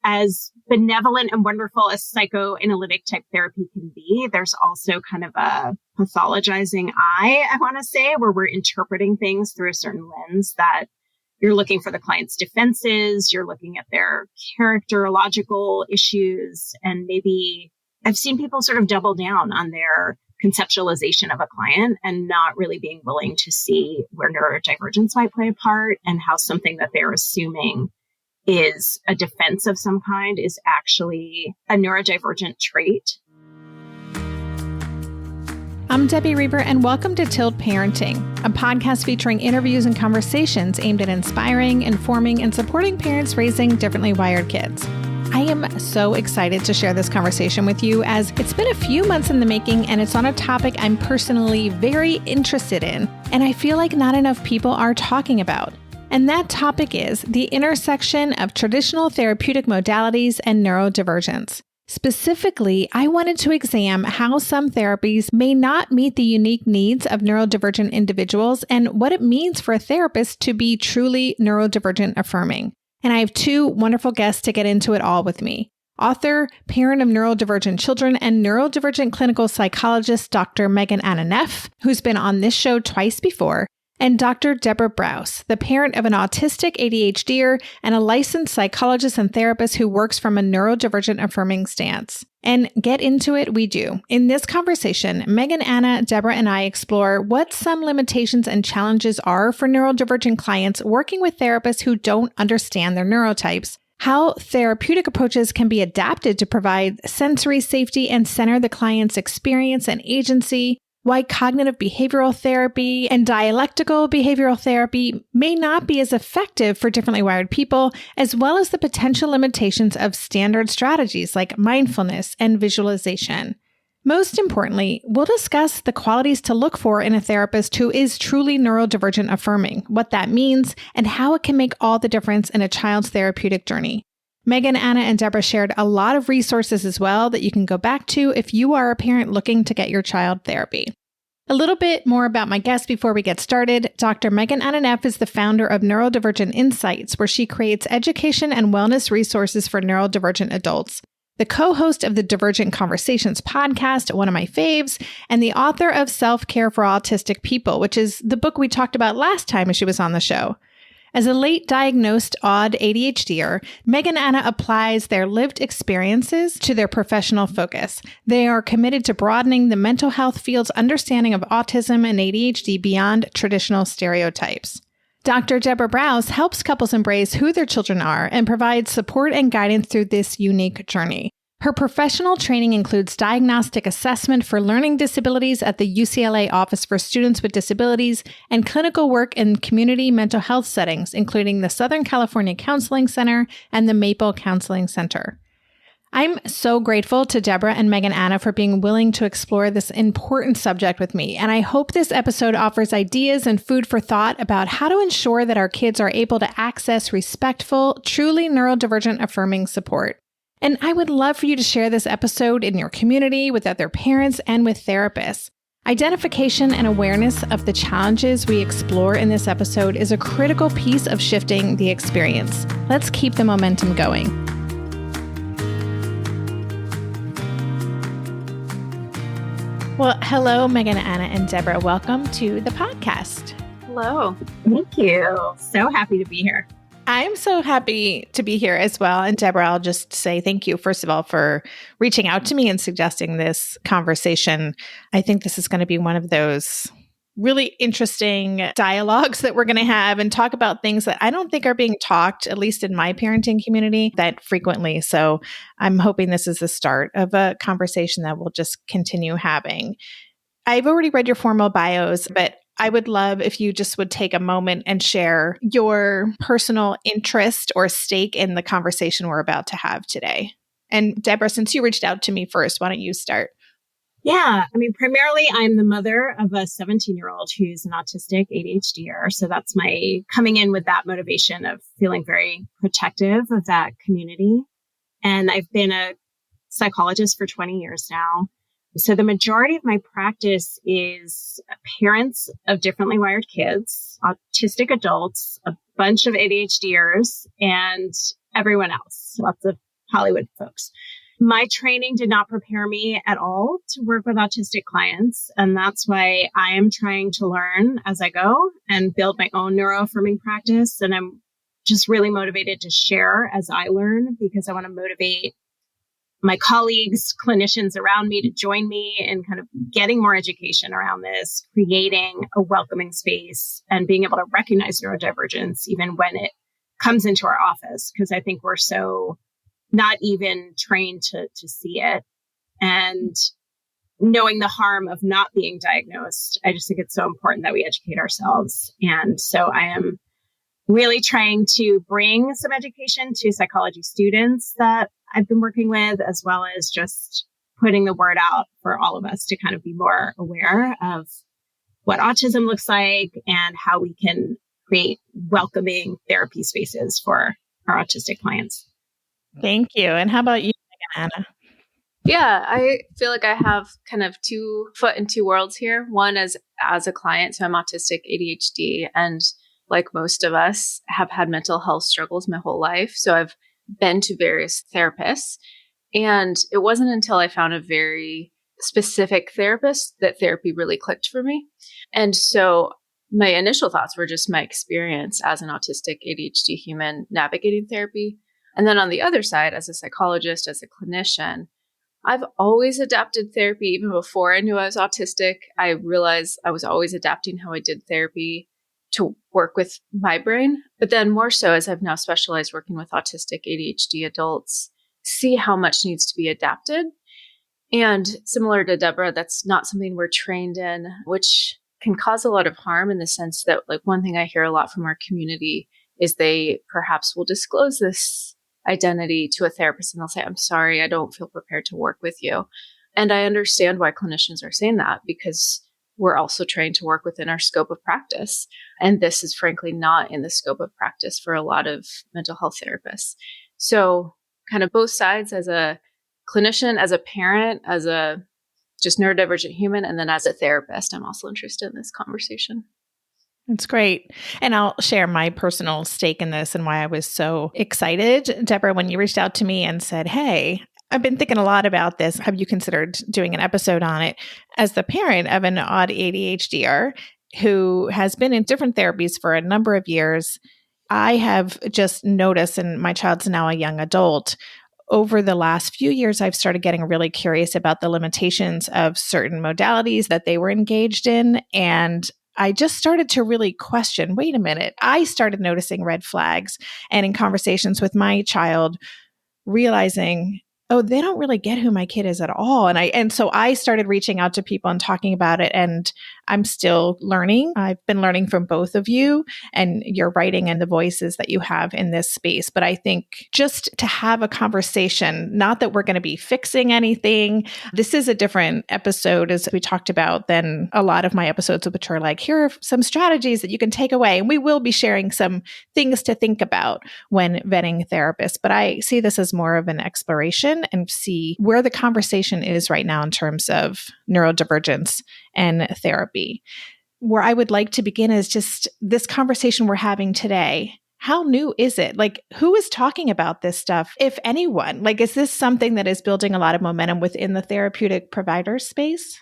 as benevolent and wonderful as psychoanalytic type therapy can be, there's also kind of a pathologizing eye, I want to say, where we're interpreting things through a certain lens that you're looking for the client's defenses, you're looking at their characterological issues, and maybe I've seen people sort of double down on their conceptualization of a client and not really being willing to see where neurodivergence might play a part and how something that they're assuming is a defense of some kind is actually a neurodivergent trait. I'm Debbie Reber, and welcome to Tilt Parenting, a podcast featuring interviews and conversations aimed at inspiring, informing, and supporting parents raising differently wired kids. I am so excited to share this conversation with you, as it's been a few months in the making and it's on a topic I'm personally very interested in, and I feel like not enough people are talking about. And that topic is the intersection of traditional therapeutic modalities and neurodivergence. Specifically, I wanted to examine how some therapies may not meet the unique needs of neurodivergent individuals and what it means for a therapist to be truly neurodivergent affirming. And I have two wonderful guests to get into it all with me. Author, parent of neurodivergent children, and neurodivergent clinical psychologist Dr. Anna Neff, who's been on this show twice before, and Dr. Debra Brause, the parent of an autistic ADHDer and a licensed psychologist and therapist who works from a neurodivergent affirming stance. And get into it we do. In this conversation, Anna, Debra, and I explore what some limitations and challenges are for neurodivergent clients working with therapists who don't understand their neurotypes, how therapeutic approaches can be adapted to provide sensory safety and center the client's experience and agency, why cognitive behavioral therapy and dialectical behavioral therapy may not be as effective for differently wired people, as well as the potential limitations of standard strategies like mindfulness and visualization. Most importantly, we'll discuss the qualities to look for in a therapist who is truly neurodivergent affirming, what that means, and how it can make all the difference in a child's therapeutic journey. Anna, and Debra shared a lot of resources as well that you can go back to if you are a parent looking to get your child therapy. A little bit more about my guest before we get started. Dr. Anna Neff is the founder of Neurodivergent Insights, where she creates education and wellness resources for neurodivergent adults. The co-host of the Divergent Conversations podcast, one of my faves, and the author of Self-Care for Autistic People, which is the book we talked about last time she was on the show. As a late diagnosed odd ADHDer, Anna applies their lived experiences to their professional focus. They are committed to broadening the mental health field's understanding of autism and ADHD beyond traditional stereotypes. Dr. Debra Brause helps couples embrace who their children are and provides support and guidance through this unique journey. Her professional training includes diagnostic assessment for learning disabilities at the UCLA Office for Students with Disabilities and clinical work in community mental health settings, including the Southern California Counseling Center and the Maple Counseling Center. I'm so grateful to Debra and Anna for being willing to explore this important subject with me, and I hope this episode offers ideas and food for thought about how to ensure that our kids are able to access respectful, truly neurodivergent affirming support. And I would love for you to share this episode in your community with other parents and with therapists. Identification and awareness of the challenges we explore in this episode is a critical piece of shifting the experience. Let's keep the momentum going. Well, hello, Anna and Debra. Welcome to the podcast. Hello. Thank you. So happy to be here. I'm so happy to be here as well. And Debra, I'll just say thank you, first of all, for reaching out to me and suggesting this conversation. I think this is going to be one of those really interesting dialogues that we're going to have and talk about things that I don't think are being talked, at least in my parenting community, that frequently. So I'm hoping this is the start of a conversation that we'll just continue having. I've already read your formal bios, but I would love if you just would take a moment and share your personal interest or stake in the conversation we're about to have today. And Debra, since you reached out to me first, why don't you start? Yeah, primarily I'm the mother of a 17-year-old who's an autistic ADHDer. So that's my coming in with that motivation of feeling very protective of that community. And I've been a psychologist for 20 years now. So the majority of my practice is parents of differently wired kids, autistic adults, a bunch of ADHDers, and everyone else. Lots of Hollywood folks. My training did not prepare me at all to work with autistic clients. And that's why I am trying to learn as I go and build my own neuroaffirming practice. And I'm just really motivated to share as I learn, because I want to motivate my colleagues, clinicians around me to join me in kind of getting more education around this, creating a welcoming space and being able to recognize neurodivergence even when it comes into our office. Because I think we're so not even trained to see it, and knowing the harm of not being diagnosed. I just think it's so important that we educate ourselves. And so I am really trying to bring some education to psychology students that I've been working with, as well as just putting the word out for all of us to kind of be more aware of what autism looks like and how we can create welcoming therapy spaces for our autistic clients. Thank you. And how about you, Anna? Yeah, I feel like I have kind of 2 foot in 2 worlds here. One is as a client, so I'm autistic ADHD, and like most of us have had mental health struggles my whole life. So I've been to various therapists, and it wasn't until I found a very specific therapist that therapy really clicked for me. And so my initial thoughts were just my experience as an autistic ADHD human navigating therapy. And then on the other side, as a psychologist, as a clinician, I've always adapted therapy. Even before I knew I was autistic, I realized I was always adapting how I did therapy to work with my brain. But then more so as I've now specialized working with autistic ADHD adults, see how much needs to be adapted. And similar to Debra, that's not something we're trained in, which can cause a lot of harm in the sense that, like, one thing I hear a lot from our community is they perhaps will disclose this identity to a therapist and they'll say, I'm sorry, I don't feel prepared to work with you. And I understand why clinicians are saying that, because we're also trained to work within our scope of practice. And this is frankly not in the scope of practice for a lot of mental health therapists. So kind of both sides, as a clinician, as a parent, as a just neurodivergent human, and then as a therapist, I'm also interested in this conversation. That's great. And I'll share my personal stake in this and why I was so excited, Debra, when you reached out to me and said, hey, I've been thinking a lot about this. Have you considered doing an episode on it? As the parent of an odd ADHDer who has been in different therapies for a number of years, I have just noticed, and my child's now a young adult, over the last few years, I've started getting really curious about the limitations of certain modalities that they were engaged in. And I just started to really question, wait a minute, I started noticing red flags, and in conversations with my child, realizing, oh, they don't really get who my kid is at all. And so I started reaching out to people and talking about it, and I'm still learning. I've been learning from both of you and your writing and the voices that you have in this space. But I think just to have a conversation, not that we're going to be fixing anything. This is a different episode, as we talked about, than a lot of my episodes, which are like, here are some strategies that you can take away. And we will be sharing some things to think about when vetting therapists. But I see this as more of an exploration and see where the conversation is right now in terms of neurodivergence and therapy. Where I would like to begin is just this conversation we're having today. How new is it? Like, who is talking about this stuff, if anyone? Like, is this something that is building a lot of momentum within the therapeutic provider space?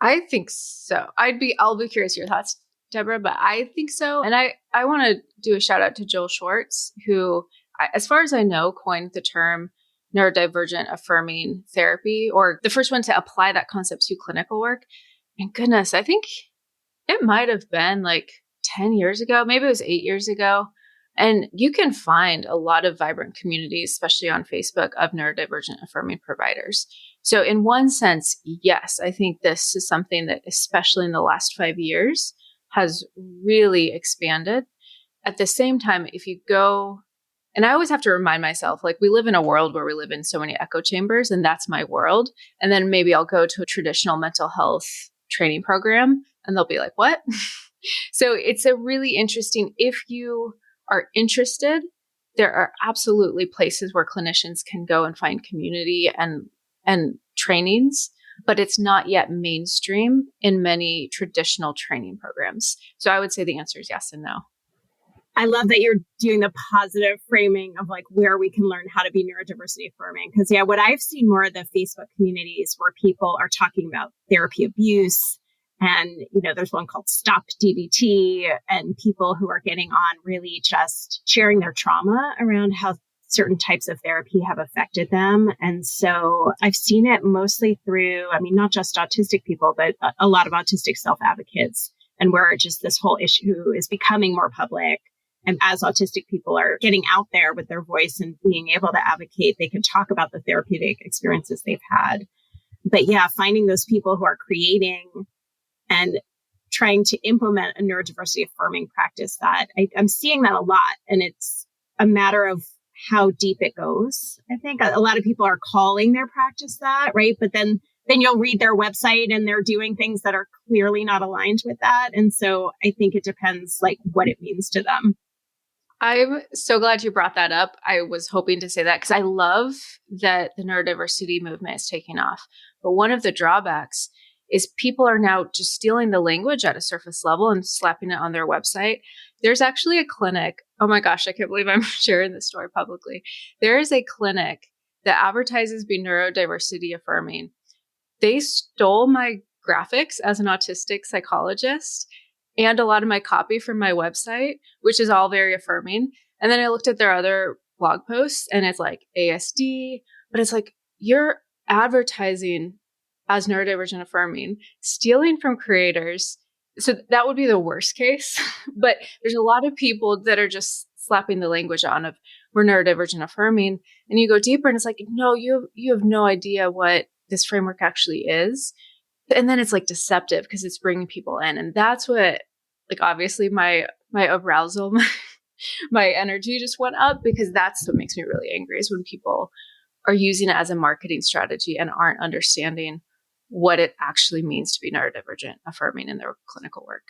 I think so. I'll be curious your thoughts, Debra, but I think so. And I want to do a shout out to Joel Schwartz, who, as far as I know, coined the term neurodivergent-affirming therapy, or the first one to apply that concept to clinical work. And goodness, I think it might have been like 10 years ago, maybe it was 8 years ago. And you can find a lot of vibrant communities, especially on Facebook, of neurodivergent-affirming providers. So in one sense, yes, I think this is something that, especially in the last 5 years, has really expanded. At the same time, if you go, and I always have to remind myself, like, we live in a world where we live in so many echo chambers, and that's my world. And then maybe I'll go to a traditional mental health training program and they'll be like, what? So it's a really interesting, if you are interested, there are absolutely places where clinicians can go and find community and trainings, but it's not yet mainstream in many traditional training programs. So I would say the answer is yes and no. I love that you're doing the positive framing of like where we can learn how to be neurodiversity affirming. Because what I've seen more of the Facebook communities where people are talking about therapy abuse, and there's one called Stop DBT, and people who are getting on really just sharing their trauma around how certain types of therapy have affected them. And so I've seen it mostly through, not just autistic people, but a lot of autistic self-advocates, and where just this whole issue is becoming more public. And as autistic people are getting out there with their voice and being able to advocate, they can talk about the therapeutic experiences they've had. But finding those people who are creating and trying to implement a neurodiversity affirming practice, that I'm seeing that a lot. And it's a matter of how deep it goes. I think a lot of people are calling their practice that, right? But then you'll read their website and they're doing things that are clearly not aligned with that. And so I think it depends like what it means to them. I'm so glad you brought that up. I was hoping to say that because I love that the neurodiversity movement is taking off. But one of the drawbacks is people are now just stealing the language at a surface level and slapping it on their website. There's actually a clinic. Oh my gosh, I can't believe I'm sharing this story publicly. There is a clinic that advertises being neurodiversity affirming. They stole my graphics as an autistic psychologist and a lot of my copy from my website, which is all very affirming. And then I looked at their other blog posts and it's like ASD, but it's like you're advertising as neurodivergent affirming, stealing from creators. So that would be the worst case. But there's a lot of people that are just slapping the language on of we're neurodivergent affirming. And you go deeper and it's like, no, you have no idea what this framework actually is. And then it's like deceptive because it's bringing people in. And that's what, like, obviously my arousal, my energy just went up because that's what makes me really angry is when people are using it as a marketing strategy and aren't understanding what it actually means to be neurodivergent affirming in their clinical work.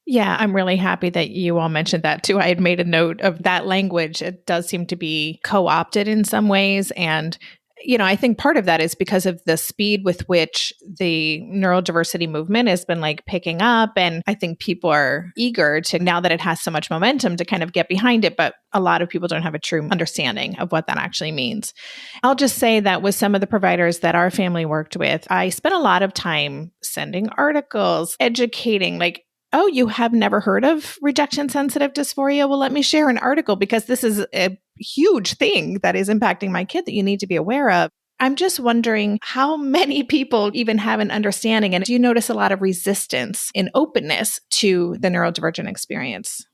Yeah, I'm really happy that you all mentioned that too. I had made a note of that language. It does seem to be co-opted in some ways. And I think part of that is because of the speed with which the neurodiversity movement has been like picking up. And I think people are eager to, now that it has so much momentum, to kind of get behind it. But a lot of people don't have a true understanding of what that actually means. I'll just say that with some of the providers that our family worked with, I spent a lot of time sending articles, educating, like, oh, you have never heard of rejection sensitive dysphoria? Well, let me share an article because this is a huge thing that is impacting my kid that you need to be aware of. I'm just wondering how many people even have an understanding. And do you notice a lot of resistance in openness to the neurodivergent experience?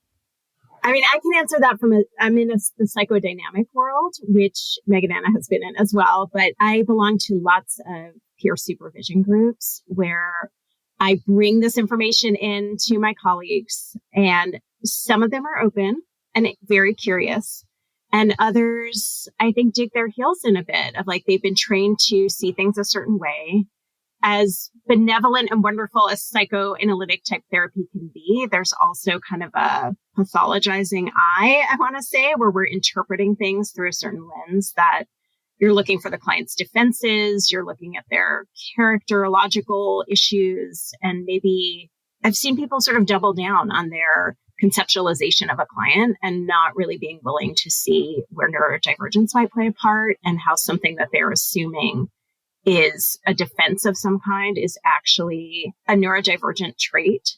I can answer that I'm in the psychodynamic world, which Meg and Anna has been in as well. But I belong to lots of peer supervision groups where I bring this information in to my colleagues, and some of them are open and very curious. And others, I think, dig their heels in a bit of like, they've been trained to see things a certain way. As benevolent and wonderful as psychoanalytic type therapy can be, there's also kind of a pathologizing eye, I want to say, where we're interpreting things through a certain lens that you're looking for the client's defenses, you're looking at their characterological issues, and maybe I've seen people sort of double down on their conceptualization of a client and not really being willing to see where neurodivergence might play a part and how something that they're assuming is a defense of some kind is actually a neurodivergent trait.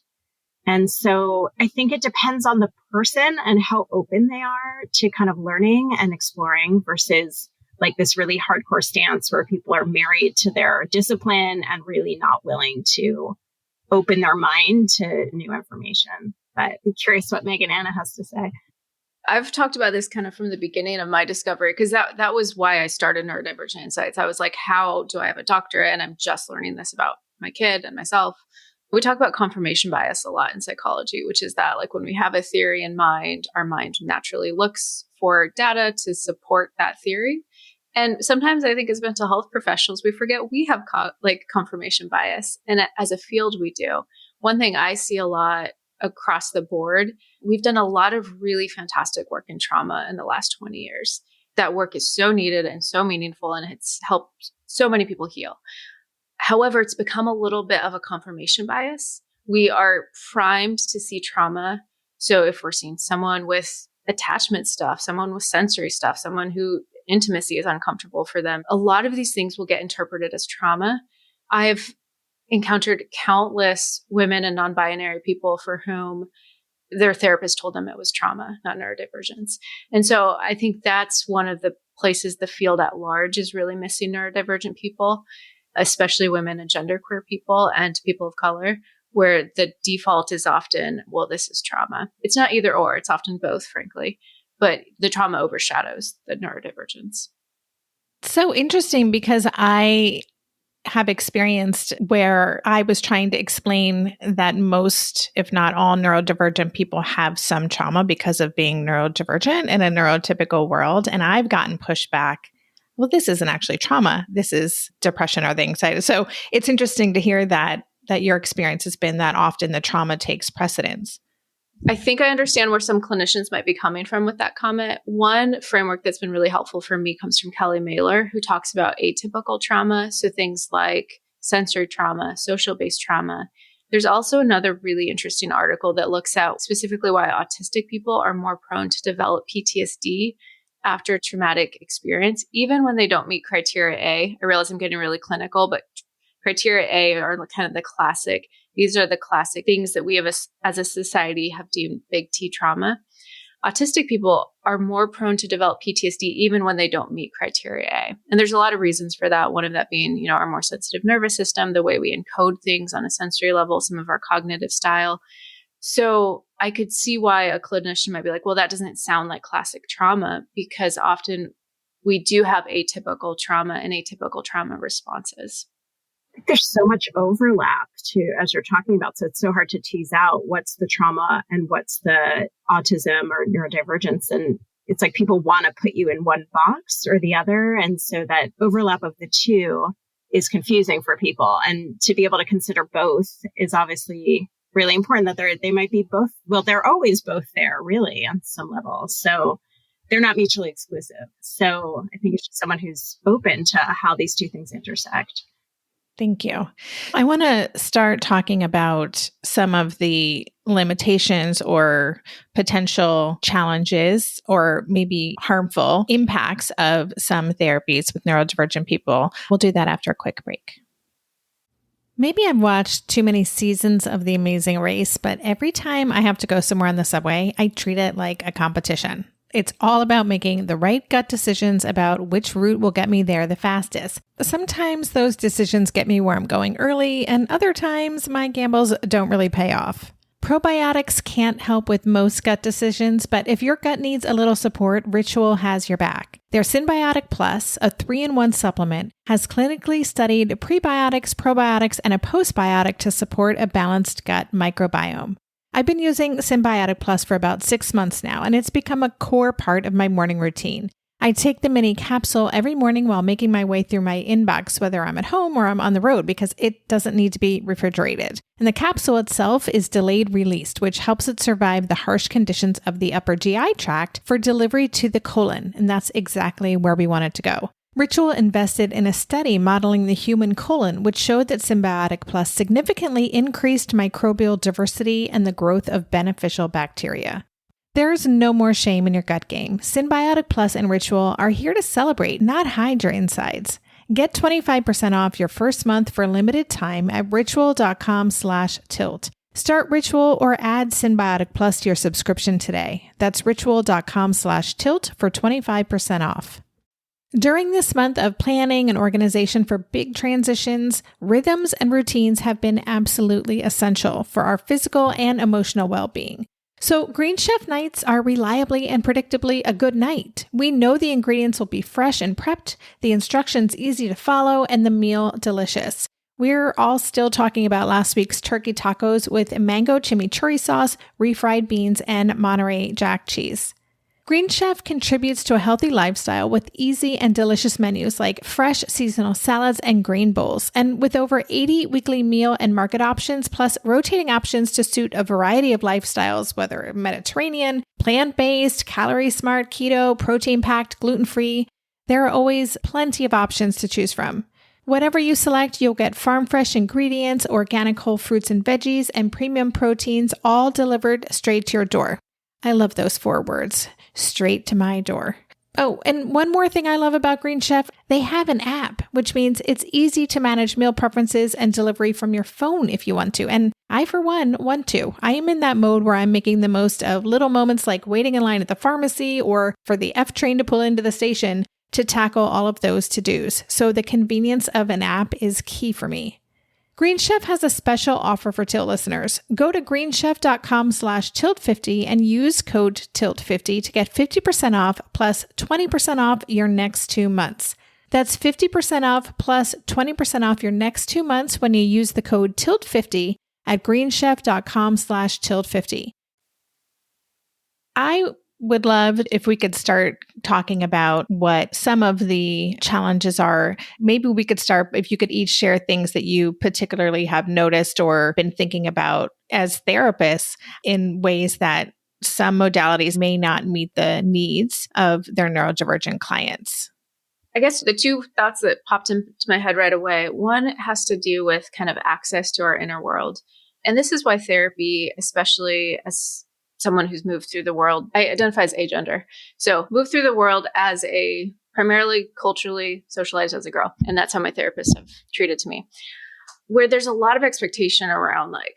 And so I think it depends on the person and how open they are to kind of learning and exploring versus like this really hardcore stance where people are married to their discipline and really not willing to open their mind to new information. But I'd be curious what Meg and Anna has to say. I've talked about this kind of from the beginning of my discovery, because that was why I started Neurodivergent Insights. I was like, how do I have a doctorate and I'm just learning this about my kid and myself? We talk about confirmation bias a lot in psychology, which is that like when we have a theory in mind, our mind naturally looks for data to support that theory. And sometimes I think as mental health professionals, we forget we have confirmation bias. And as a field, we do. One thing I see a lot across the board, we've done a lot of really fantastic work in trauma in the last 20 years. That work is so needed and so meaningful, and it's helped so many people heal. However, it's become a little bit of a confirmation bias. We are primed to see trauma So if we're seeing someone with attachment stuff, someone with sensory stuff, someone who intimacy is uncomfortable for them, a lot of these things will get interpreted as trauma. I've encountered countless women and non-binary people for whom their therapist told them it was trauma, not neurodivergence. And so I think that's one of the places the field at large is really missing neurodivergent people, especially women and genderqueer people and people of color, where the default is often, well, this is trauma. It's not either or, it's often both, frankly, but the trauma overshadows the neurodivergence. So interesting, because I have experienced where I was trying to explain that most, if not all, neurodivergent people have some trauma because of being neurodivergent in a neurotypical world. And I've gotten pushback. Well, this isn't actually trauma. This is depression or the anxiety. So it's interesting to hear that your experience has been that often the trauma takes precedence. I think I understand where some clinicians might be coming from with that comment. One framework that's been really helpful for me comes from Kelly Mailer, who talks about atypical trauma. So things like sensory trauma, social-based trauma. There's also another really interesting article that looks at specifically why autistic people are more prone to develop PTSD after traumatic experience, even when they don't meet criteria A. I realize I'm getting really clinical, but criteria A are kind of the classic. These are the classic things that we have as a society have deemed big T trauma. Autistic people are more prone to develop PTSD even when they don't meet criteria A. And there's a lot of reasons for that. One of that being, our more sensitive nervous system, the way we encode things on a sensory level, some of our cognitive style. So I could see why a clinician might be like, well, that doesn't sound like classic trauma, because often we do have atypical trauma and atypical trauma responses. There's so much overlap too, as you're talking about. So it's so hard to tease out what's the trauma and what's the autism or neurodivergence. And it's like people want to put you in one box or the other. And so that overlap of the two is confusing for people. And to be able to consider both is obviously really important, that they might be both. Well, they're always both there, really, on some level. So they're not mutually exclusive. So I think it's just someone who's open to how these two things intersect. Thank you. I want to start talking about some of the limitations or potential challenges or maybe harmful impacts of some therapies with neurodivergent people. We'll do that after a quick break. Maybe I've watched too many seasons of The Amazing Race, but every time I have to go somewhere on the subway, I treat it like a competition. It's all about making the right gut decisions about which route will get me there the fastest. Sometimes those decisions get me where I'm going early, and other times my gambles don't really pay off. Probiotics can't help with most gut decisions, but if your gut needs a little support, Ritual has your back. Their Synbiotic Plus, a 3-in-1 supplement, has clinically studied prebiotics, probiotics, and a postbiotic to support a balanced gut microbiome. I've been using Synbiotic Plus for about 6 months now, and it's become a core part of my morning routine. I take the mini capsule every morning while making my way through my inbox, whether I'm at home or I'm on the road, because it doesn't need to be refrigerated. And the capsule itself is delayed released, which helps it survive the harsh conditions of the upper GI tract for delivery to the colon, and that's exactly where we want it to go. Ritual invested in a study modeling the human colon, which showed that Synbiotic Plus significantly increased microbial diversity and the growth of beneficial bacteria. There's no more shame in your gut game. Synbiotic Plus and Ritual are here to celebrate, not hide your insides. Get 25% off your first month for a limited time at ritual.com/tilt. Start Ritual or add Synbiotic Plus to your subscription today. That's ritual.com/tilt for 25% off. During this month of planning and organization for big transitions, rhythms and routines have been absolutely essential for our physical and emotional well-being. So Green Chef nights are reliably and predictably a good night. We know the ingredients will be fresh and prepped, the instructions easy to follow, and the meal delicious. We're all still talking about last week's turkey tacos with mango chimichurri sauce, refried beans, and Monterey Jack cheese. Green Chef contributes to a healthy lifestyle with easy and delicious menus like fresh seasonal salads and grain bowls, and with over 80 weekly meal and market options, plus rotating options to suit a variety of lifestyles, whether Mediterranean, plant-based, calorie-smart, keto, protein-packed, gluten-free. There are always plenty of options to choose from. Whatever you select, you'll get farm-fresh ingredients, organic whole fruits and veggies, and premium proteins, all delivered straight to your door. I love those 4 words, straight to my door. Oh, and one more thing I love about Green Chef, they have an app, which means it's easy to manage meal preferences and delivery from your phone if you want to. And I, for one, want to. I am in that mode where I'm making the most of little moments like waiting in line at the pharmacy or for the F train to pull into the station to tackle all of those to-dos. So the convenience of an app is key for me. Green Chef has a special offer for Tilt listeners. Go to greenchef.com/tilt50 and use code TILT50 to get 50% off plus 20% off your next 2 months. That's 50% off plus 20% off your next 2 months when you use the code TILT50 at greenchef.com/tilt50. I would love if we could start talking about what some of the challenges are. Maybe we could start, if you could each share things that you particularly have noticed or been thinking about as therapists in ways that some modalities may not meet the needs of their neurodivergent clients. I guess the 2 thoughts that popped into my head right away, one has to do with kind of access to our inner world. And this is why therapy, especially as someone who's moved through the world, I identify as agender. So moved through the world as a primarily culturally socialized as a girl. And that's how my therapists have treated to me, where there's a lot of expectation around like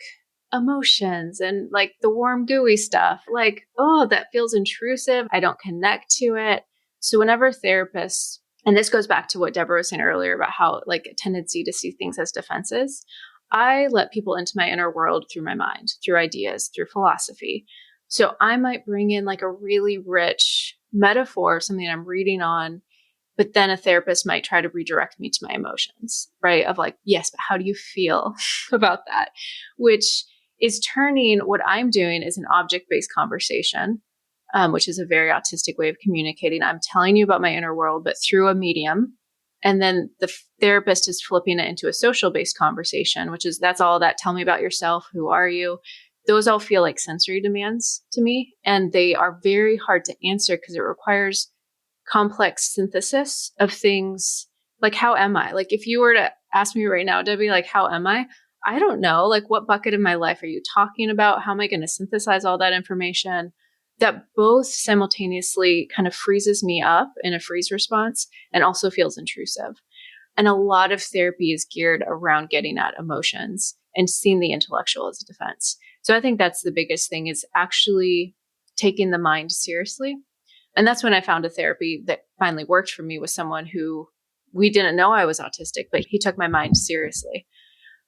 emotions and like the warm, gooey stuff. Like, oh, that feels intrusive. I don't connect to it. So whenever therapists, and this goes back to what Debra was saying earlier about how like a tendency to see things as defenses, I let people into my inner world through my mind, through ideas, through philosophy. So I might bring in like a really rich metaphor, something I'm reading on, but then a therapist might try to redirect me to my emotions, right? Of like, yes, but how do you feel about that? Which is turning what I'm doing as an object-based conversation, which is a very autistic way of communicating. I'm telling you about my inner world, but through a medium. And then the therapist is flipping it into a social-based conversation, which is, that's all that, tell me about yourself. Who are you? Those all feel like sensory demands to me. And they are very hard to answer because it requires complex synthesis of things. Like, how am I? Like, if you were to ask me right now, Debbie, like, how am I? I don't know. Like, what bucket in my life are you talking about? How am I going to synthesize all that information? That both simultaneously kind of freezes me up in a freeze response and also feels intrusive. And a lot of therapy is geared around getting at emotions and seeing the intellectual as a defense. So I think that's the biggest thing, is actually taking the mind seriously. And that's when I found a therapy that finally worked for me, with someone who, we didn't know I was autistic, but he took my mind seriously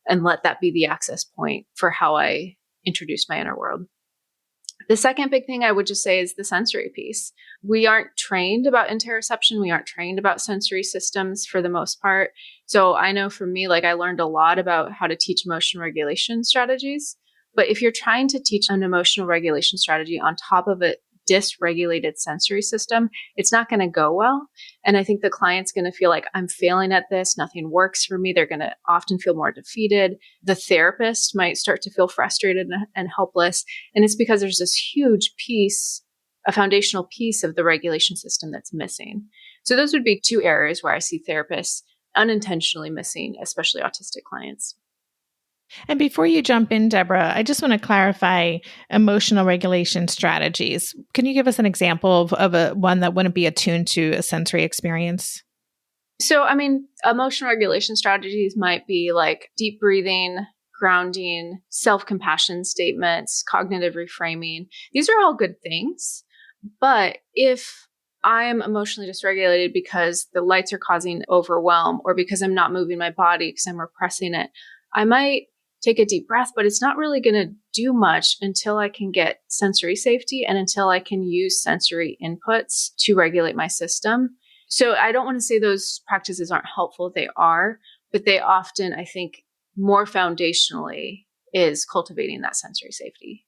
and let that be the access point for how I introduced my inner world. The second big thing I would just say is the sensory piece. We aren't trained about interoception. We aren't trained about sensory systems for the most part. So I know for me, like, I learned a lot about how to teach emotion regulation strategies. But if you're trying to teach an emotional regulation strategy on top of a dysregulated sensory system, it's not going to go well. And I think the client's going to feel like, I'm failing at this. Nothing works for me. They're going to often feel more defeated. The therapist might start to feel frustrated and helpless. And it's because there's this huge piece, a foundational piece of the regulation system that's missing. So those would be 2 areas where I see therapists unintentionally missing, especially autistic clients. And before you jump in, Debra, I just want to clarify emotional regulation strategies. Can you give us an example of a one that wouldn't be attuned to a sensory experience? So, I mean, emotional regulation strategies might be like deep breathing, grounding, self-compassion statements, cognitive reframing. These are all good things. But if I'm emotionally dysregulated because the lights are causing overwhelm, or because I'm not moving my body because I'm repressing it, I might take a deep breath, but it's not really going to do much until I can get sensory safety and until I can use sensory inputs to regulate my system. So I don't want to say those practices aren't helpful. They are, but they often, I think, more foundationally is cultivating that sensory safety.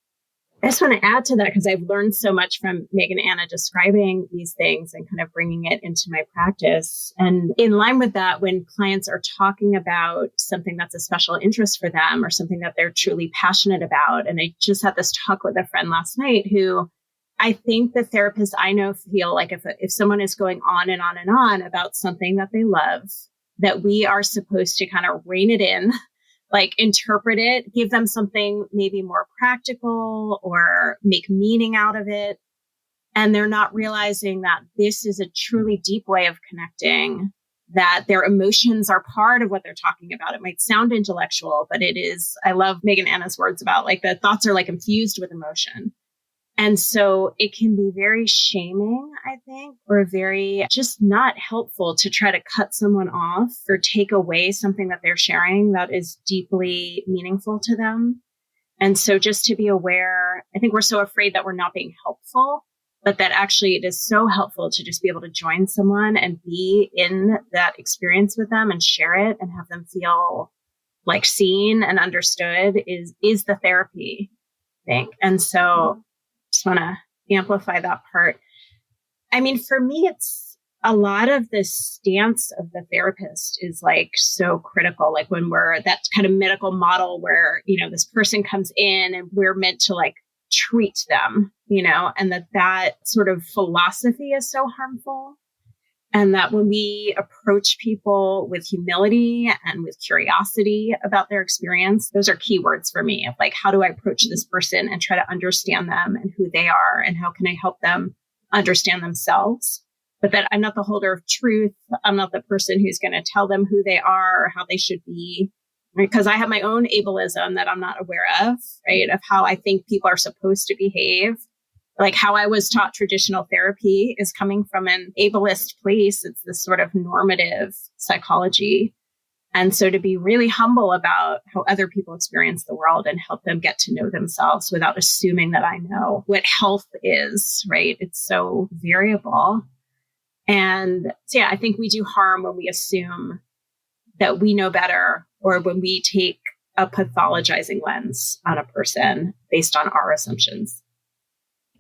I just want to add to that, because I've learned so much from Meg and Anna describing these things and kind of bringing it into my practice. And in line with that, when clients are talking about something that's a special interest for them or something that they're truly passionate about, and I just had this talk with a friend last night who, I think the therapists I know feel like if someone is going on and on and on about something that they love, that we are supposed to kind of rein it in like interpret it, give them something maybe more practical or make meaning out of it. And they're not realizing that this is a truly deep way of connecting, that their emotions are part of what they're talking about. It might sound intellectual, but it is. I love Megan Anna's words about like the thoughts are like infused with emotion. And so it can be very shaming, I think, or very just not helpful to try to cut someone off or take away something that they're sharing that is deeply meaningful to them. And so just to be aware, I think we're so afraid that we're not being helpful, but that actually it is so helpful to just be able to join someone and be in that experience with them and share it and have them feel like seen and understood is the therapy thing. And so just want to amplify that part. I mean, for me, it's a lot of the stance of the therapist is like so critical. Like when we're that kind of medical model where, you know, this person comes in and we're meant to like treat them, you know, and that sort of philosophy is so harmful. And that when we approach people with humility and with curiosity about their experience, those are key words for me of like, how do I approach this person and try to understand them and who they are and how can I help them understand themselves? But that I'm not the holder of truth. I'm not the person who's going to tell them who they are or how they should be, because I have my own ableism that I'm not aware of, right? Of how I think people are supposed to behave. Like how I was taught traditional therapy is coming from an ableist place. It's this sort of normative psychology. And so to be really humble about how other people experience the world and help them get to know themselves without assuming that I know what health is, right? It's so variable. And so, yeah, I think we do harm when we assume that we know better or when we take a pathologizing lens on a person based on our assumptions.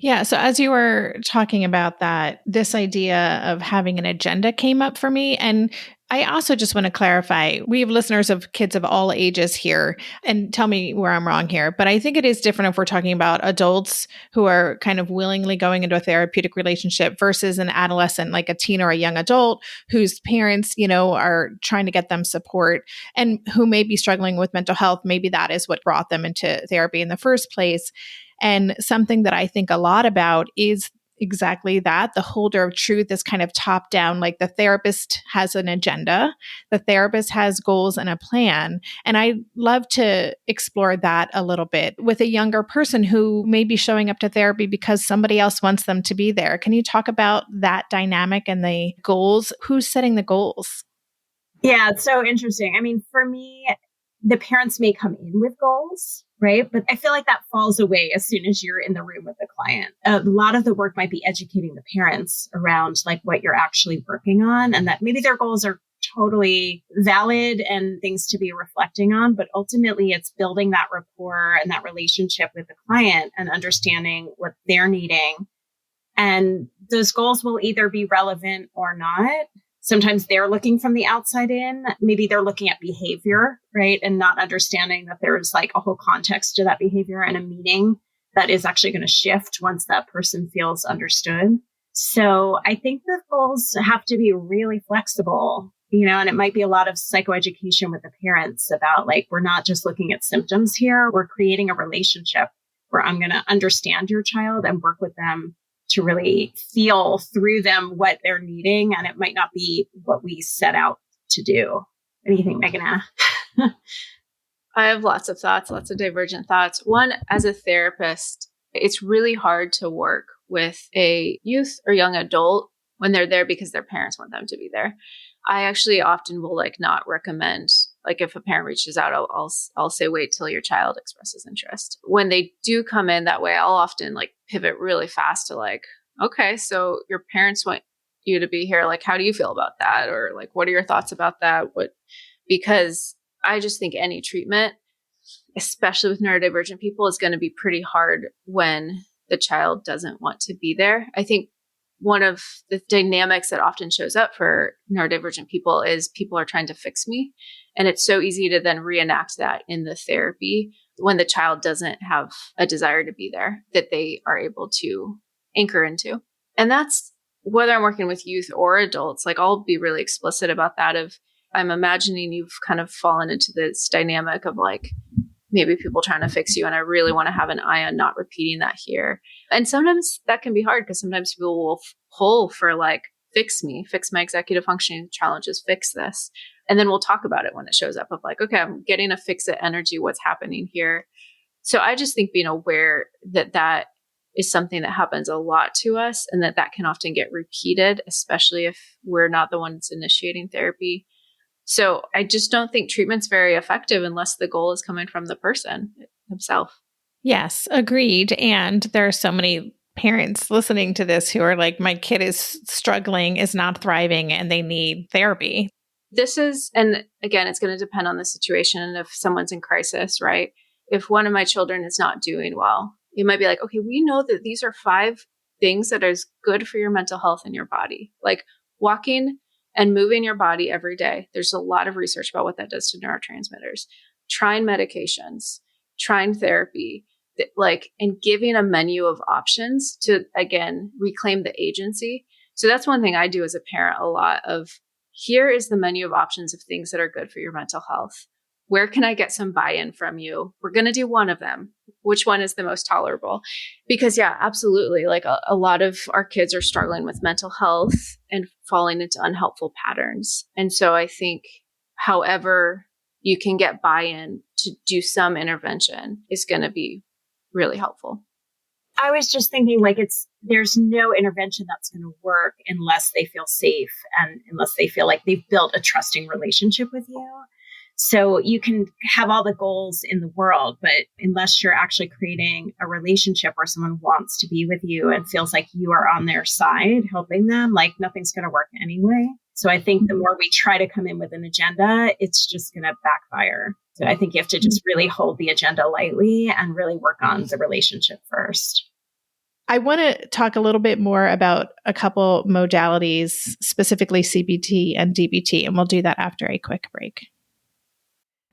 Yeah. So as you were talking about that, this idea of having an agenda came up for me. And I also just want to clarify, we have listeners of kids of all ages here, and tell me where I'm wrong here. But I think it is different if we're talking about adults who are kind of willingly going into a therapeutic relationship versus an adolescent, like a teen or a young adult whose parents, you know, are trying to get them support and who may be struggling with mental health. Maybe that is what brought them into therapy in the first place. And something that I think a lot about is exactly that. The holder of truth is kind of top down, like the therapist has an agenda, the therapist has goals and a plan. And I love to explore that a little bit with a younger person who may be showing up to therapy because somebody else wants them to be there. Can you talk about that dynamic and the goals? Who's setting the goals? Yeah, it's so interesting. I mean, for me, the parents may come in with goals, right? But I feel like that falls away as soon as you're in the room with the client. A lot of the work might be educating the parents around like what you're actually working on and that maybe their goals are totally valid and things to be reflecting on. But ultimately, it's building that rapport and that relationship with the client and understanding what they're needing. And those goals will either be relevant or not. Sometimes they're looking from the outside in. Maybe they're looking at behavior, right? And not understanding that there's like a whole context to that behavior and a meaning that is actually going to shift once that person feels understood. So I think the goals have to be really flexible, you know, and it might be a lot of psychoeducation with the parents about like, we're not just looking at symptoms here. We're creating a relationship where I'm going to understand your child and work with them to really feel through them what they're needing. And it might not be what we set out to do. What do you think, Megan Anna? I have lots of thoughts, lots of divergent thoughts. One, as a therapist, it's really hard to work with a youth or young adult when they're there because their parents want them to be there. I actually often will like not recommend, like if a parent reaches out, I'll say, wait till your child expresses interest. When they do come in that way, I'll often like pivot really fast to like, okay, so your parents want you to be here. Like, how do you feel about that? Or like, what are your thoughts about that? Because I just think any treatment, especially with neurodivergent people, is going to be pretty hard when the child doesn't want to be there. I think one of the dynamics that often shows up for neurodivergent people is people are trying to fix me. And it's so easy to then reenact that in the therapy when the child doesn't have a desire to be there, that they are able to anchor into. And that's whether I'm working with youth or adults, like I'll be really explicit about that of I'm imagining you've kind of fallen into this dynamic of like, maybe people trying to fix you. And I really want to have an eye on not repeating that here. And sometimes that can be hard because sometimes people will pull for like, fix me, fix my executive functioning challenges, fix this. And then we'll talk about it when it shows up of like, okay, I'm getting a fix it energy. What's happening here? So I just think being aware that that is something that happens a lot to us and that that can often get repeated, especially if we're not the ones initiating therapy. So I just don't think treatment's very effective unless the goal is coming from the person himself. Yes, agreed. And there are so many parents listening to this who are like, my kid is struggling, is not thriving, and they need therapy. This is, and again, it's going to depend on the situation and if someone's in crisis, right? If one of my children is not doing well, you might be like, okay, we know that these are 5 things that are good for your mental health and your body, like walking and moving your body every day. There's a lot of research about what that does to neurotransmitters. Trying medications, trying therapy, and giving a menu of options to, again, reclaim the agency. So that's one thing I do as a parent a lot of, here is the menu of options of things that are good for your mental health. Where can I get some buy-in from you? We're going to do one of them. Which one is the most tolerable? Because yeah, absolutely. Like a lot of our kids are struggling with mental health and falling into unhelpful patterns. And so I think however you can get buy-in to do some intervention is going to be really helpful. I was just thinking like there's no intervention that's going to work unless they feel safe and unless they feel like they've built a trusting relationship with you. So you can have all the goals in the world, but unless you're actually creating a relationship where someone wants to be with you and feels like you are on their side, helping them, like nothing's going to work anyway. So I think the more we try to come in with an agenda, it's just going to backfire. So I think you have to just really hold the agenda lightly and really work on the relationship first. I want to talk a little bit more about a couple modalities, specifically CBT and DBT, and we'll do that after a quick break.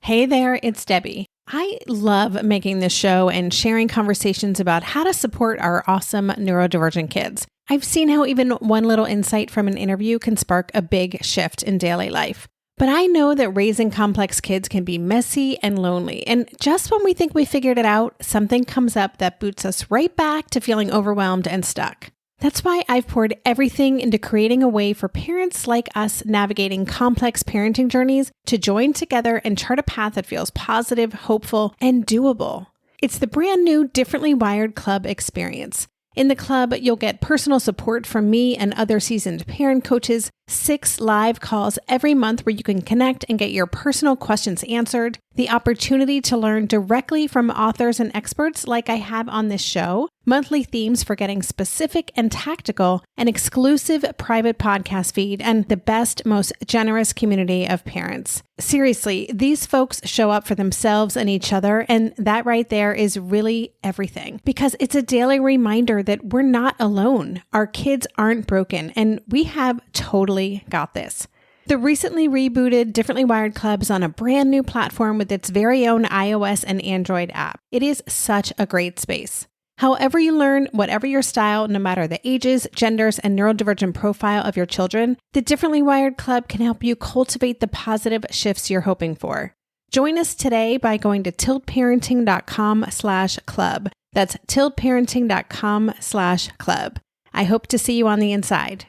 Hey there, it's Debbie. I love making this show and sharing conversations about how to support our awesome neurodivergent kids. I've seen how even one little insight from an interview can spark a big shift in daily life. But I know that raising complex kids can be messy and lonely. And just when we think we figured it out, something comes up that boots us right back to feeling overwhelmed and stuck. That's why I've poured everything into creating a way for parents like us navigating complex parenting journeys to join together and chart a path that feels positive, hopeful, and doable. It's the brand new Differently Wired Club experience. In the club, you'll get personal support from me and other seasoned parent coaches, 6 live calls every month where you can connect and get your personal questions answered, the opportunity to learn directly from authors and experts like I have on this show, monthly themes for getting specific and tactical, an exclusive private podcast feed, and the best, most generous community of parents. Seriously, these folks show up for themselves and each other, and that right there is really everything. Because it's a daily reminder that we're not alone. Our kids aren't broken, and we have totally got this. The recently rebooted Differently Wired Club is on a brand new platform with its very own iOS and Android app. It is such a great space. However you learn, whatever your style, no matter the ages, genders, and neurodivergent profile of your children, the Differently Wired Club can help you cultivate the positive shifts you're hoping for. Join us today by going to tiltparenting.com/club. That's tiltparenting.com/club. I hope to see you on the inside.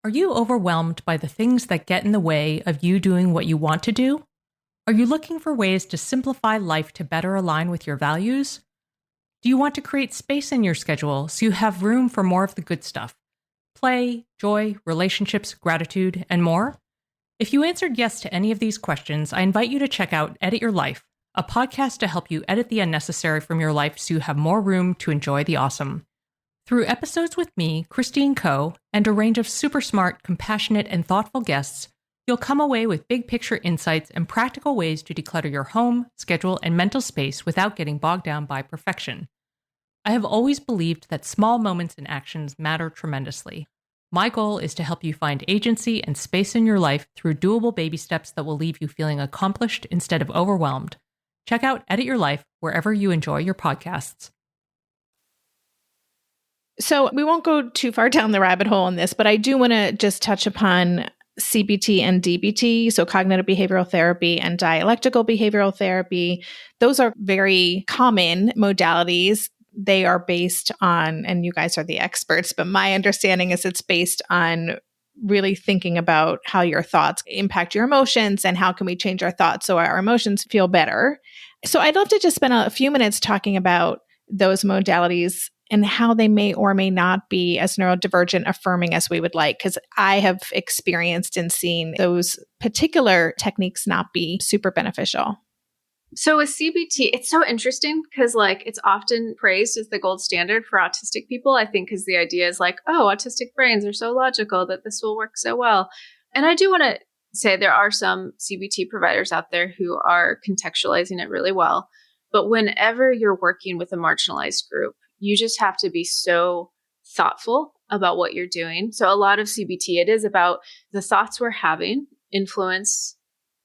Are you overwhelmed by the things that get in the way of you doing what you want to do? Are you looking for ways to simplify life to better align with your values? Do you want to create space in your schedule so you have room for more of the good stuff? Play, joy, relationships, gratitude, and more? If you answered yes to any of these questions, I invite you to check out Edit Your Life, a podcast to help you edit the unnecessary from your life so you have more room to enjoy the awesome. Through episodes with me, Christine Coe, and a range of super smart, compassionate, and thoughtful guests, you'll come away with big picture insights and practical ways to declutter your home, schedule, and mental space without getting bogged down by perfection. I have always believed that small moments and actions matter tremendously. My goal is to help you find agency and space in your life through doable baby steps that will leave you feeling accomplished instead of overwhelmed. Check out Edit Your Life wherever you enjoy your podcasts. So we won't go too far down the rabbit hole on this, but I do want to just touch upon CBT and DBT, so cognitive behavioral therapy and dialectical behavioral therapy. Those are very common modalities. They are based on, and you guys are the experts, but my understanding is it's based on really thinking about how your thoughts impact your emotions and how can we change our thoughts so our emotions feel better. So I'd love to just spend a few minutes talking about those modalities and how they may or may not be as neurodivergent affirming as we would like, because I have experienced and seen those particular techniques not be super beneficial. So with CBT, it's so interesting because like it's often praised as the gold standard for autistic people. I think because the idea is like, oh, autistic brains are so logical that this will work so well. And I do want to say there are some CBT providers out there who are contextualizing it really well. But whenever you're working with a marginalized group, you just have to be so thoughtful about what you're doing. So a lot of CBT, it is about the thoughts we're having influence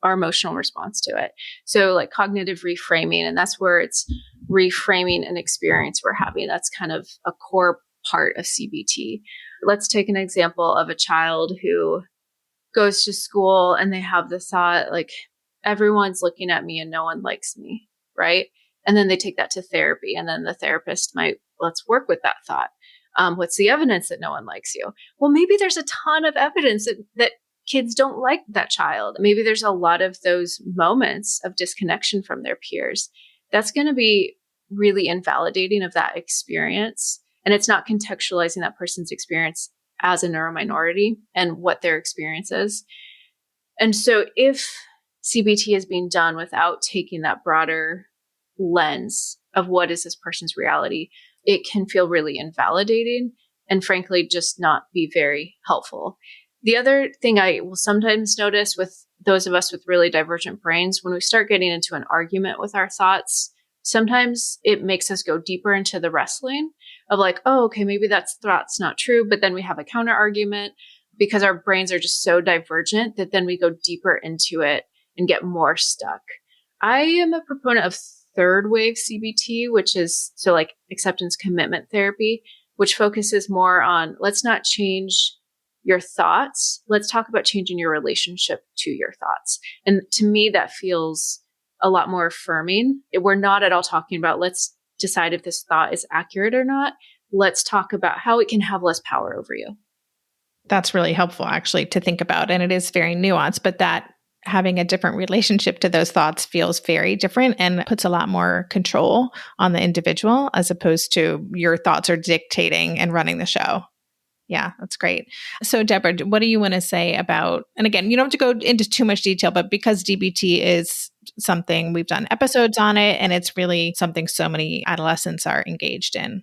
our emotional response to it. So like cognitive reframing, and that's where it's reframing an experience we're having. That's kind of a core part of CBT. Let's take an example of a child who goes to school and they have the thought like, everyone's looking at me and no one likes me, right? And then they take that to therapy, and then the therapist might, let's work with that thought. What's the evidence that no one likes you? Well, maybe there's a ton of evidence that kids don't like that child. Maybe there's a lot of those moments of disconnection from their peers. That's going to be really invalidating of that experience. And it's not contextualizing that person's experience as a neurominority and what their experience is. And so if CBT is being done without taking that broader lens of what is this person's reality, it can feel really invalidating and frankly, just not be very helpful. The other thing I will sometimes notice with those of us with really divergent brains, when we start getting into an argument with our thoughts, sometimes it makes us go deeper into the wrestling of like, oh, okay, maybe that thought's not true. But then we have a counter argument because our brains are just so divergent that then we go deeper into it and get more stuck. I am a proponent of third wave CBT, which is so like acceptance commitment therapy, which focuses more on let's not change your thoughts. Let's talk about changing your relationship to your thoughts. And to me, that feels a lot more affirming. We're not at all talking about let's decide if this thought is accurate or not. Let's talk about how it can have less power over you. That's really helpful actually to think about. And it is very nuanced, but that having a different relationship to those thoughts feels very different and puts a lot more control on the individual as opposed to your thoughts are dictating and running the show. Yeah, that's great. So Debra, what do you want to say about, and again, you don't have to go into too much detail, but because DBT is something we've done episodes on it, and it's really something so many adolescents are engaged in.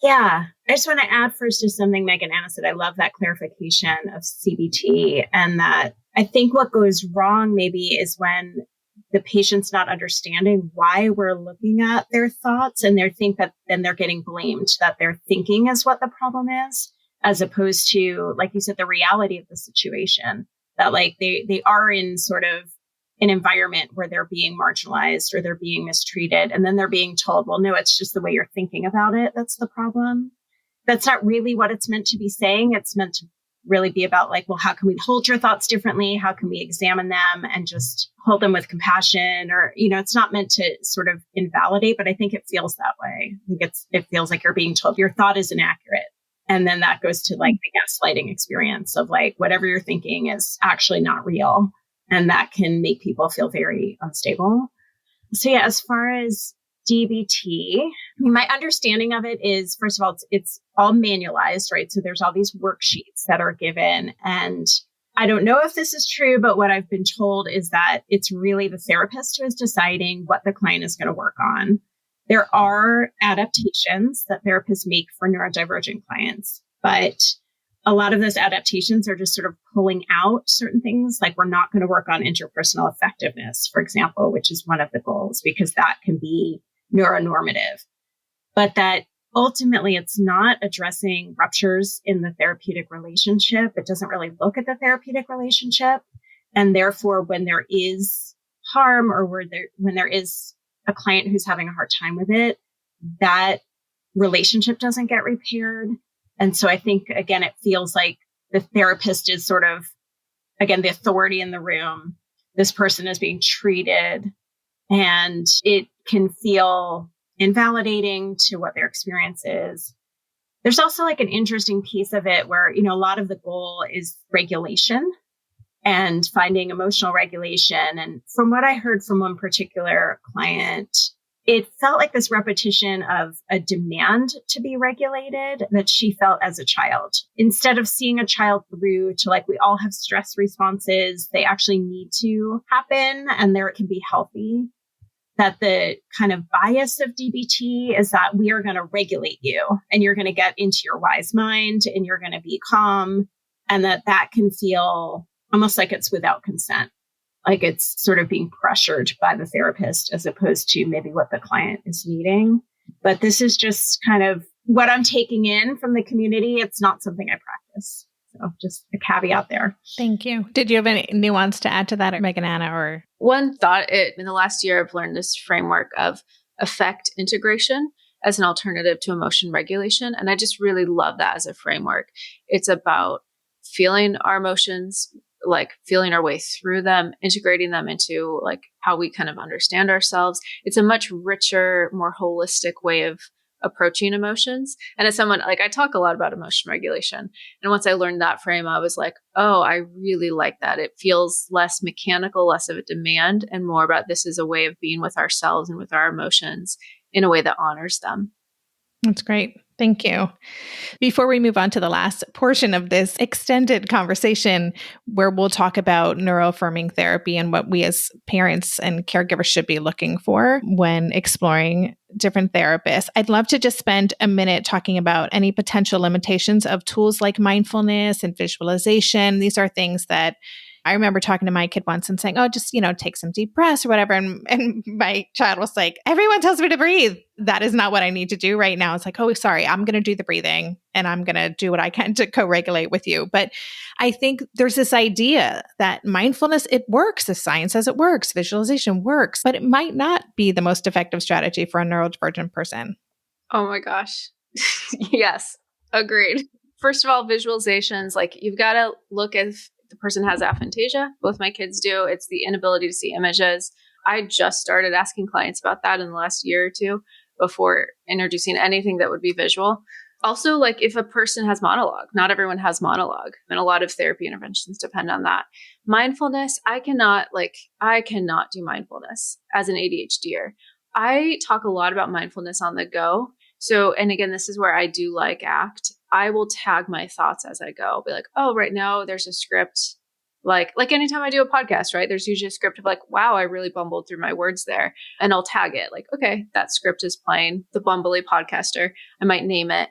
Yeah, I just want to add first to something Meg and Anna said. I love that clarification of CBT, and that I think what goes wrong maybe is when the patient's not understanding why we're looking at their thoughts, and they think that then they're getting blamed, that their thinking is what the problem is, as opposed to, like you said, the reality of the situation, that like they are in sort of an environment where they're being marginalized or they're being mistreated. And then they're being told, well, no, it's just the way you're thinking about it. That's the problem. That's not really what it's meant to be saying. It's meant to really be about like, well, how can we hold your thoughts differently? How can we examine them and just hold them with compassion? Or, you know, it's not meant to sort of invalidate, but I think it feels that way. I think it feels like you're being told your thought is inaccurate. And then that goes to like the gaslighting experience of like, whatever you're thinking is actually not real. And that can make people feel very unstable. So yeah, as far as DBT, I mean, my understanding of it is, first of all, it's all manualized, right? So there's all these worksheets that are given. And I don't know if this is true, but what I've been told is that it's really the therapist who is deciding what the client is going to work on. There are adaptations that therapists make for neurodivergent clients, but a lot of those adaptations are just sort of pulling out certain things. Like we're not going to work on interpersonal effectiveness, for example, which is one of the goals, because that can be neuronormative. But that ultimately it's not addressing ruptures in the therapeutic relationship. It doesn't really look at the therapeutic relationship. And therefore, when there is harm or when there is a client who's having a hard time with it, that relationship doesn't get repaired. And so I think, again, it feels like the therapist is sort of again, the authority in the room. This person is being treated, and it can feel invalidating to what their experience is. There's also like an interesting piece of it where, a lot of the goal is regulation and finding emotional regulation. And from what I heard from one particular client, it felt like this repetition of a demand to be regulated that she felt as a child. Instead of seeing a child through to like, we all have stress responses, they actually need to happen and there it can be healthy. That the kind of bias of DBT is that we are going to regulate you and you're going to get into your wise mind and you're going to be calm, and that can feel almost like it's without consent. Like it's sort of being pressured by the therapist as opposed to maybe what the client is needing. But this is just kind of what I'm taking in from the community. It's not something I practice. So just a caveat there. Thank you. Did you have any nuance to add to that, or Megan, Anna, or? One thought, in the last year, I've learned this framework of affect integration as an alternative to emotion regulation. And I just really love that as a framework. It's about feeling our emotions, like feeling our way through them, integrating them into like how we kind of understand ourselves. It's a much richer, more holistic way of approaching emotions. And as someone, like I talk a lot about emotion regulation. And once I learned that frame, I was like, oh, I really like that. It feels less mechanical, less of a demand, and more about this is a way of being with ourselves and with our emotions in a way that honors them. That's great. Thank you. Before we move on to the last portion of this extended conversation, where we'll talk about neuroaffirming therapy and what we as parents and caregivers should be looking for when exploring different therapists, I'd love to just spend a minute talking about any potential limitations of tools like mindfulness and visualization. These are things that I remember talking to my kid once and saying, oh, just, take some deep breaths or whatever. And my child was like, everyone tells me to breathe. That is not what I need to do right now. It's like, oh, sorry, I'm going to do the breathing and I'm going to do what I can to co-regulate with you. But I think there's this idea that mindfulness, it works. The science says it works. Visualization works, but it might not be the most effective strategy for a neurodivergent person. Oh my gosh. Yes, agreed. First of all, visualizations, like you've got to look at the person has aphantasia. Both my kids do. It's the inability to see images. I just started asking clients about that in the last year or two before introducing anything that would be visual. Also, like if a person has monologue, not everyone has monologue, and a lot of therapy interventions depend on that. Mindfulness, I cannot do mindfulness as an ADHDer. I talk a lot about mindfulness on the go. So, and again, this is where I do like ACT. I will tag my thoughts as I go. I'll be like, oh, right now there's a script. Like anytime I do a podcast, right? There's usually a script of like, wow, I really bumbled through my words there. And I'll tag it like, okay, that script is playing, the bumbly podcaster. I might name it.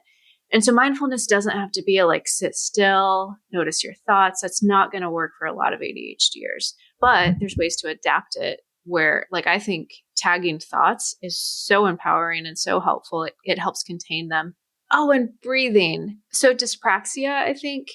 And so mindfulness doesn't have to be a like sit still, notice your thoughts. That's not going to work for a lot of ADHDers, but there's ways to adapt it where like I think tagging thoughts is so empowering and so helpful. It helps contain them. Oh, and breathing. So dyspraxia, I think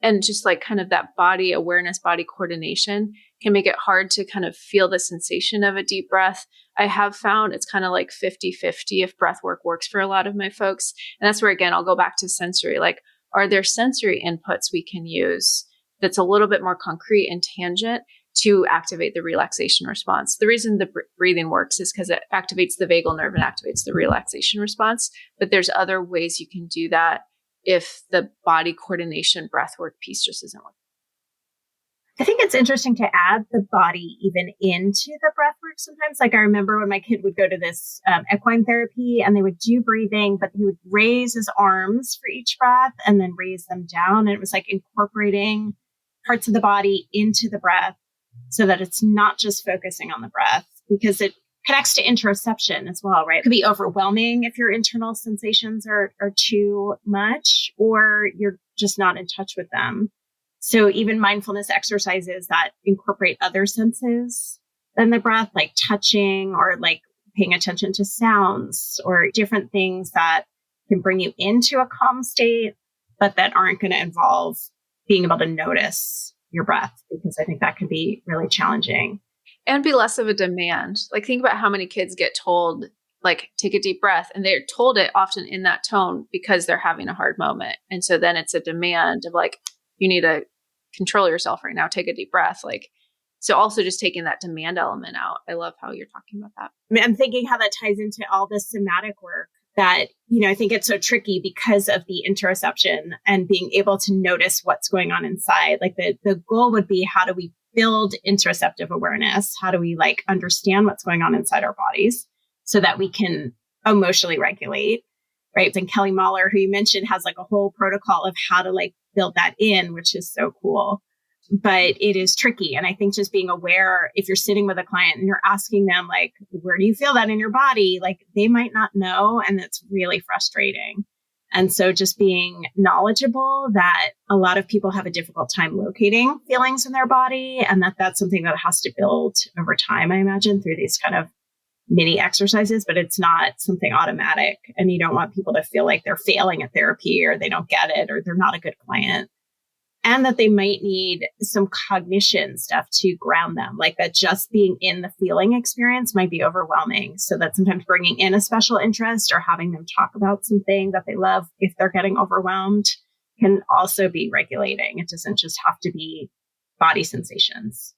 and just like kind of that body awareness, body coordination can make it hard to kind of feel the sensation of a deep breath. I have found it's kind of like 50-50 if breath work works for a lot of my folks. And that's where, again, I'll go back to sensory. Like, are there sensory inputs we can use that's a little bit more concrete and tangent to activate the relaxation response? The reason the breathing works is because it activates the vagal nerve and activates the relaxation response. But there's other ways you can do that if the body coordination breathwork piece just isn't working. I think it's interesting to add the body even into the breathwork sometimes. Like I remember when my kid would go to this equine therapy and they would do breathing, but he would raise his arms for each breath and then raise them down. And it was like incorporating parts of the body into the breath, so that it's not just focusing on the breath, because it connects to interoception as well, right? It could be overwhelming if your internal sensations are too much or you're just not in touch with them. So even mindfulness exercises that incorporate other senses than the breath, like touching or like paying attention to sounds or different things that can bring you into a calm state, but that aren't going to involve being able to notice your breath, because I think that can be really challenging. And be less of a demand. Like think about how many kids get told, like, take a deep breath, and they're told it often in that tone because they're having a hard moment. And so then it's a demand of like, you need to control yourself right now, take a deep breath. Like, so also just taking that demand element out. I love how you're talking about that. I mean, I'm thinking how that ties into all this somatic work that, I think it's so tricky because of the interoception and being able to notice what's going on inside. Like the goal would be, how do we build interoceptive awareness? How do we understand what's going on inside our bodies so that we can emotionally regulate, right? And Kelly Mahler, who you mentioned, has a whole protocol of how to build that in, which is so cool. But it is tricky. And I think just being aware, if you're sitting with a client and you're asking them, where do you feel that in your body? They might not know. And it's really frustrating. And so just being knowledgeable that a lot of people have a difficult time locating feelings in their body, and that's something that has to build over time, I imagine, through these kind of mini exercises, but it's not something automatic. And you don't want people to feel like they're failing at therapy or they don't get it or they're not a good client. And that they might need some cognition stuff to ground them, that just being in the feeling experience might be overwhelming. So that sometimes bringing in a special interest or having them talk about something that they love, if they're getting overwhelmed, can also be regulating. It doesn't just have to be body sensations.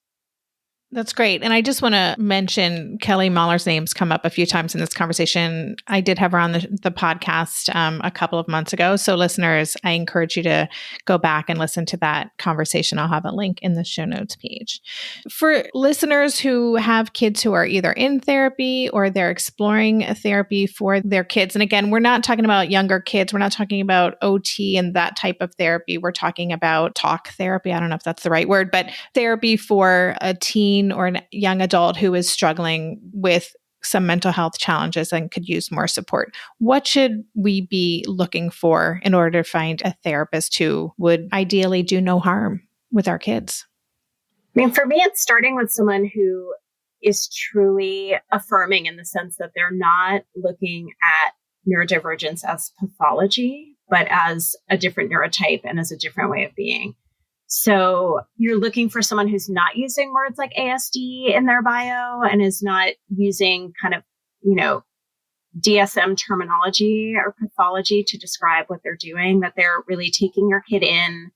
That's great. And I just want to mention Kelly Mahler's name's come up a few times in this conversation. I did have her on the podcast a couple of months ago. So listeners, I encourage you to go back and listen to that conversation. I'll have a link in the show notes page. For listeners who have kids who are either in therapy or they're exploring therapy for their kids. And again, we're not talking about younger kids. We're not talking about OT and that type of therapy. We're talking about talk therapy. I don't know if that's the right word, but therapy for a teen or a young adult who is struggling with some mental health challenges and could use more support. What should we be looking for in order to find a therapist who would ideally do no harm with our kids? I mean, for me, it's starting with someone who is truly affirming in the sense that they're not looking at neurodivergence as pathology, but as a different neurotype and as a different way of being. So you're looking for someone who's not using words like ASD in their bio and is not using kind of, DSM terminology or pathology to describe what they're doing, that they're really taking your kid in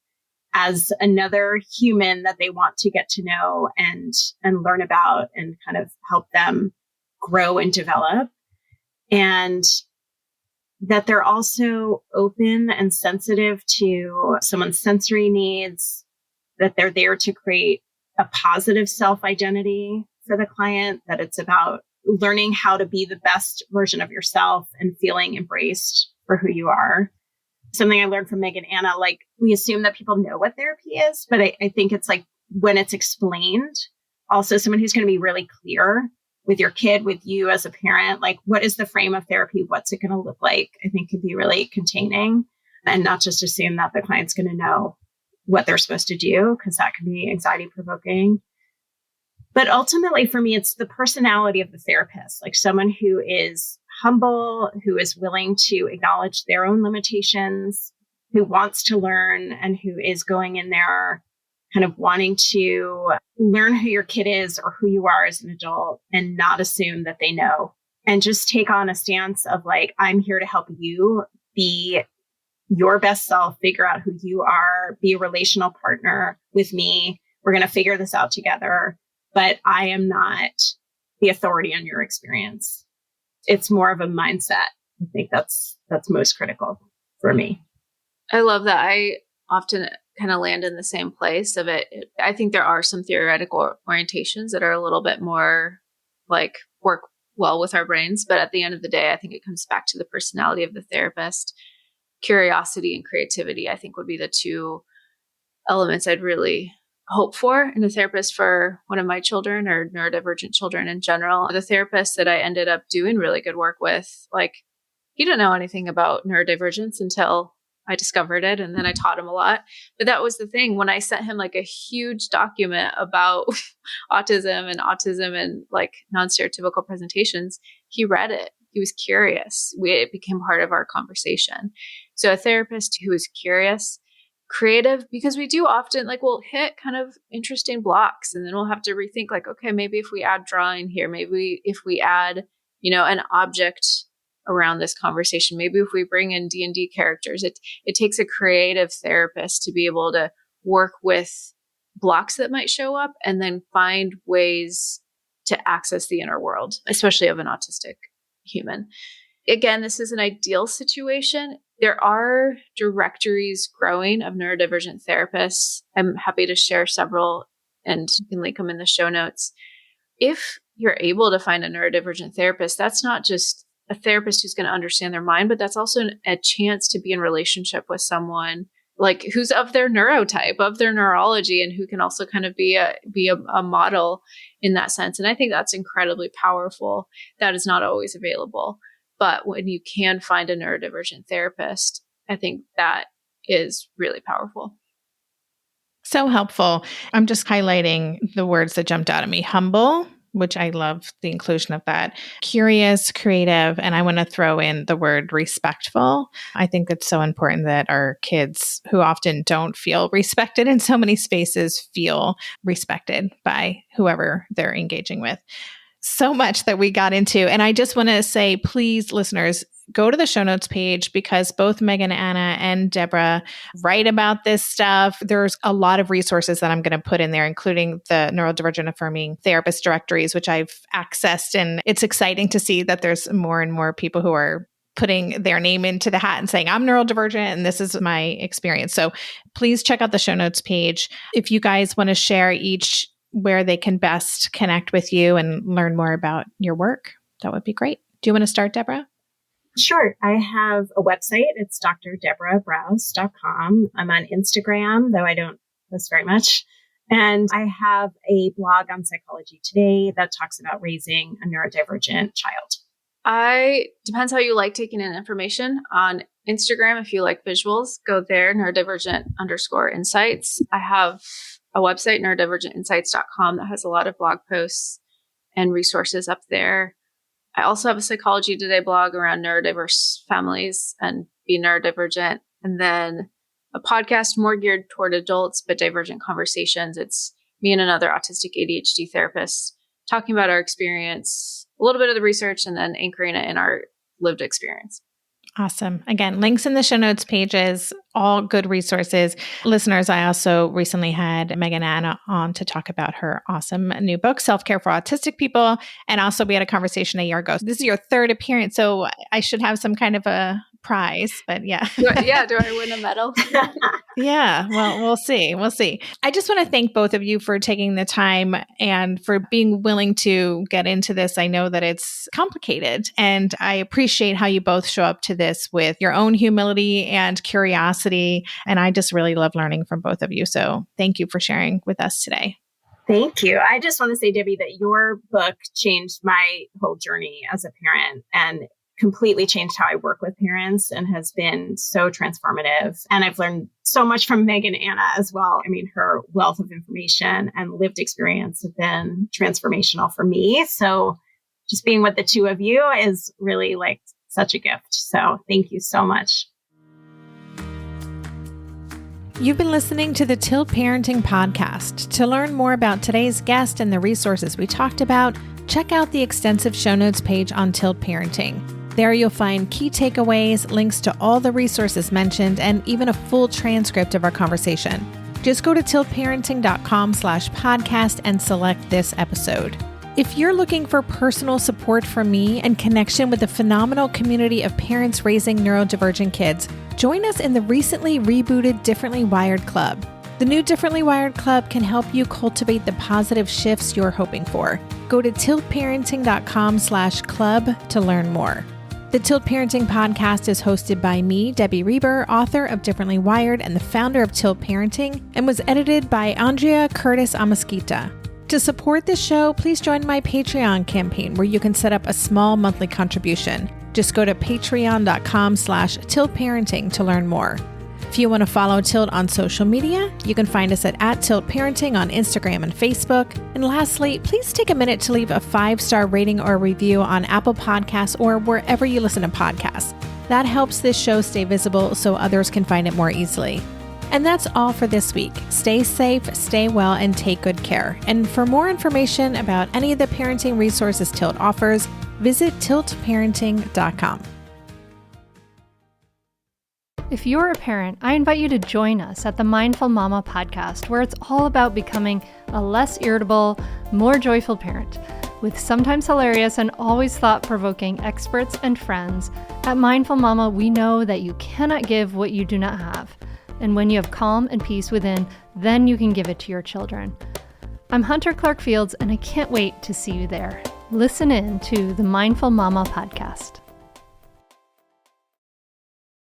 as another human that they want to get to know and learn about and kind of help them grow and develop. And that they're also open and sensitive to someone's sensory needs, that they're there to create a positive self-identity for the client, that it's about learning how to be the best version of yourself and feeling embraced for who you are. Something I learned from Meg and Anna, we assume that people know what therapy is, but I think it's when it's explained, also someone who's going to be really clear with your kid, with you as a parent, what is the frame of therapy? What's it going to look like? I think could be really containing, and not just assume that the client's going to know what they're supposed to do, because that can be anxiety provoking. But ultimately for me, it's the personality of the therapist, someone who is humble, who is willing to acknowledge their own limitations, who wants to learn, and who is going in there kind of wanting to learn who your kid is or who you are as an adult and not assume that they know, and just take on a stance of I'm here to help you be your best self, figure out who you are, be a relational partner with me. We're going to figure this out together, but I am not the authority on your experience. It's more of a mindset. I think that's most critical for me. I love that. I often kind of land in the same place of it. I think there are some theoretical orientations that are a little bit more work well with our brains. But at the end of the day, I think it comes back to the personality of the therapist. Curiosity and creativity, I think, would be the two elements I'd really hope for in a therapist for one of my children or neurodivergent children in general. The therapist that I ended up doing really good work with, he didn't know anything about neurodivergence until I discovered it, and then I taught him a lot. But that was the thing. When I sent him a huge document about autism and non-stereotypical presentations, he read it. He was curious. It became part of our conversation. So a therapist who is curious, creative, because we do often we'll hit kind of interesting blocks, and then we'll have to rethink okay, maybe if we add drawing here, maybe if we add, an object around this conversation, maybe if we bring in D&D characters, it takes a creative therapist to be able to work with blocks that might show up and then find ways to access the inner world, especially of an autistic human. Again, this is an ideal situation. There are directories growing of neurodivergent therapists. I'm happy to share several and you can link them in the show notes. If you're able to find a neurodivergent therapist, that's not just a therapist who's going to understand their mind, but that's also a chance to be in relationship with someone like who's of their neurotype, of their neurology, and who can also kind of be a model in that sense. And I think that's incredibly powerful. That is not always available. But when you can find a neurodivergent therapist, I think that is really powerful. So helpful. I'm just highlighting the words that jumped out at me. Humble, which I love the inclusion of that. Curious, creative, and I want to throw in the word respectful. I think it's so important that our kids who often don't feel respected in so many spaces feel respected by whoever they're engaging with. So much that we got into. And I just want to say, please, listeners, go to the show notes page because both Megan, Anna, and Debra write about this stuff. There's a lot of resources that I'm going to put in there, including the neurodivergent-affirming therapist directories, which I've accessed. And it's exciting to see that there's more and more people who are putting their name into the hat and saying, I'm neurodivergent and this is my experience. So please check out the show notes page. If you guys want to share each where they can best connect with you and learn more about your work, that would be great. Do you want to start, Debra? Sure. I have a website. It's drdebrabrause.com. I'm on Instagram, though I don't post very much. And I have a blog on Psychology Today that talks about raising a neurodivergent child. Depends how you like taking in information. On Instagram, if you like visuals, go there, neurodivergent_insights. I have a website, neurodivergentinsights.com, that has a lot of blog posts and resources up there. I also have a Psychology Today blog around neurodiverse families and being neurodivergent. And then a podcast more geared toward adults, but divergent conversations. It's me and another autistic ADHD therapist talking about our experience, a little bit of the research, and then anchoring it in our lived experience. Awesome. Again, links in the show notes pages, all good resources. Listeners, I also recently had Megan Anna on to talk about her awesome new book, Self-Care for Autistic People. And also we had a conversation a year ago. This is your third appearance, so I should have some kind of a prize, but yeah. Do I win a medal? Yeah, well, we'll see. We'll see. I just want to thank both of you for taking the time and for being willing to get into this. I know that it's complicated, and I appreciate how you both show up to this with your own humility and curiosity. And I just really love learning from both of you. So thank you for sharing with us today. Thank you. I just want to say, Debbie, that your book changed my whole journey as a parent and completely changed how I work with parents and has been so transformative. And I've learned so much from Megan Anna as well. I mean, her wealth of information and lived experience have been transformational for me. So just being with the two of you is really like such a gift. So thank you so much. You've been listening to the Tilt Parenting Podcast. To learn more about today's guest and the resources we talked about, check out the extensive show notes page on Tilt Parenting. There you'll find key takeaways, links to all the resources mentioned, and even a full transcript of our conversation. Just go to tiltparenting.com/podcast and select this episode. If you're looking for personal support from me and connection with the phenomenal community of parents raising neurodivergent kids, join us in the recently rebooted Differently Wired Club. The new Differently Wired Club can help you cultivate the positive shifts you're hoping for. Go to tiltparenting.com/club to learn more. The Tilt Parenting Podcast is hosted by me, Debbie Reber, author of Differently Wired and the founder of Tilt Parenting, and was edited by Andrea Curtis Amasquita. To support this show, please join my Patreon campaign where you can set up a small monthly contribution. Just go to patreon.com/tiltparenting to learn more. If you want to follow Tilt on social media, you can find us at @TiltParenting on Instagram and Facebook. And lastly, please take a minute to leave a 5-star rating or review on Apple Podcasts or wherever you listen to podcasts. That helps this show stay visible so others can find it more easily. And that's all for this week. Stay safe, stay well, and take good care. And for more information about any of the parenting resources Tilt offers, visit tiltparenting.com. If you're a parent, I invite you to join us at the Mindful Mama podcast, where it's all about becoming a less irritable, more joyful parent. With sometimes hilarious and always thought-provoking experts and friends, at Mindful Mama, we know that you cannot give what you do not have. And when you have calm and peace within, then you can give it to your children. I'm Hunter Clark Fields, and I can't wait to see you there. Listen in to the Mindful Mama podcast.